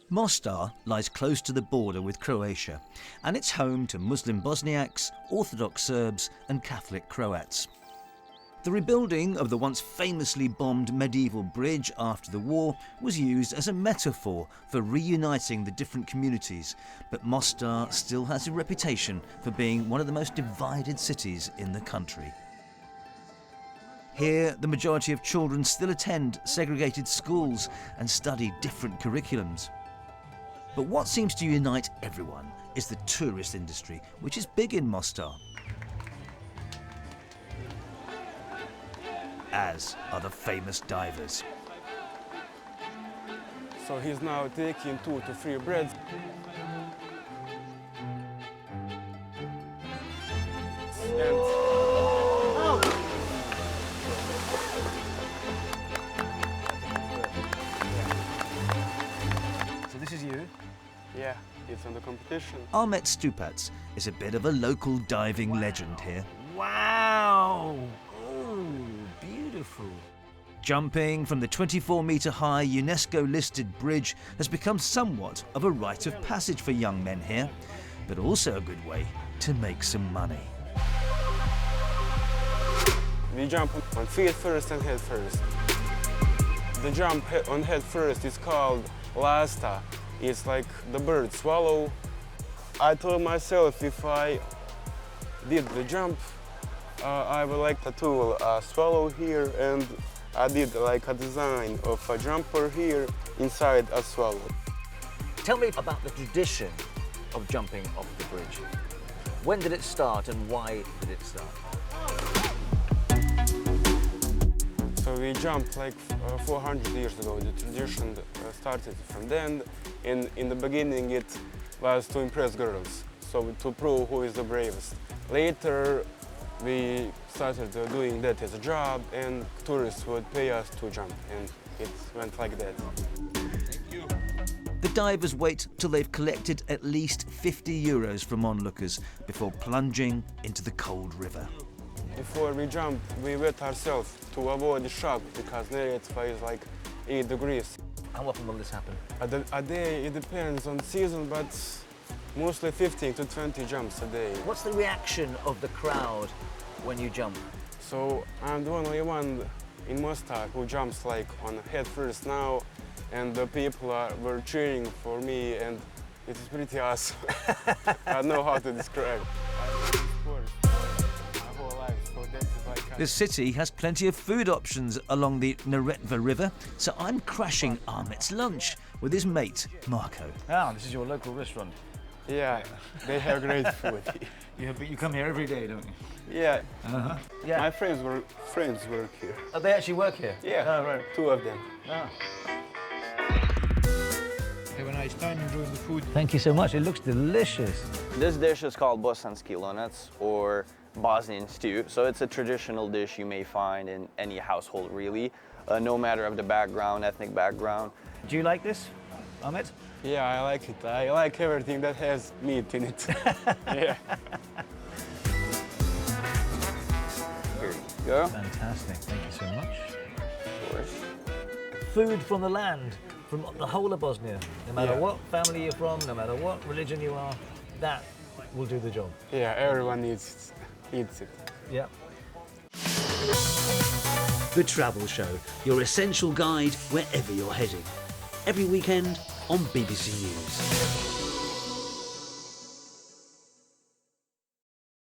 Mostar lies close to the border with Croatia, and it's home to Muslim Bosniaks, Orthodox Serbs and Catholic Croats. The rebuilding of the once famously bombed medieval bridge after the war was used as a metaphor for reuniting the different communities, but Mostar still has a reputation for being one of the most divided cities in the country. Here, the majority of children still attend segregated schools and study different curriculums. But what seems to unite everyone is the tourist industry, which is big in Mostar, as are the famous divers. So he's now taking 2 to 3 breaths. So this is you? Yeah, it's on the competition. Ahmet Stupats is a bit of a local diving legend here. Wow! Oh, beautiful. Jumping from the 24-metre-high UNESCO-listed bridge has become somewhat of a rite of passage for young men here, but also a good way to make some money. We jump on feet first and head first. The jump on head first is called lasta. It's like the bird swallow. I told myself if I did the jump, I would like a tool swallow here, and I did like a design of a jumper here inside a swallow. Tell me about the tradition of jumping off the bridge. When did it start and why did it start? So we jumped like 400 years ago. The tradition started from then. In the beginning it was to impress girls, so to prove who is the bravest. Later we started doing that as a job, and tourists would pay us to jump, and it went like that. Thank you. The divers wait till they've collected at least 50 euros from onlookers before plunging into the cold river. Before we jump, we wet ourselves to avoid the shock, because Neretva is like 8 degrees. How often will this happen? A day, it depends on season, but mostly 15 to 20 jumps a day. What's the reaction of the crowd when you jump? So I'm the only one in Mostar who jumps like on head first now, and the people were cheering for me, and it is pretty awesome. I don't know how to describe. The city has plenty of food options along the Neretva River, so I'm crashing Ahmet's lunch with his mate, Marco. Ah, this is your local restaurant. Yeah, they have great food. You come here every day, don't you? Yeah. Yeah. My friends work here. Oh, they actually work here? Yeah, oh, right. 2 of them. Ah. Have a nice time enjoying the food. Thank you so much. It looks delicious. This dish is called bosanski lonec, or Bosnian stew. So it's a traditional dish you may find in any household, really, no matter of the background, ethnic background. Do you like this, Ahmet? Yeah, I like it. I like everything that has meat in it. Yeah. Here you go. Fantastic. Thank you so much. Of course. Food from the land, from the whole of Bosnia. No matter what family you're from, no matter what religion you are, that will do the job. Yeah, everyone eats it. Yeah. The Travel Show, your essential guide wherever you're heading. Every weekend on BBC News.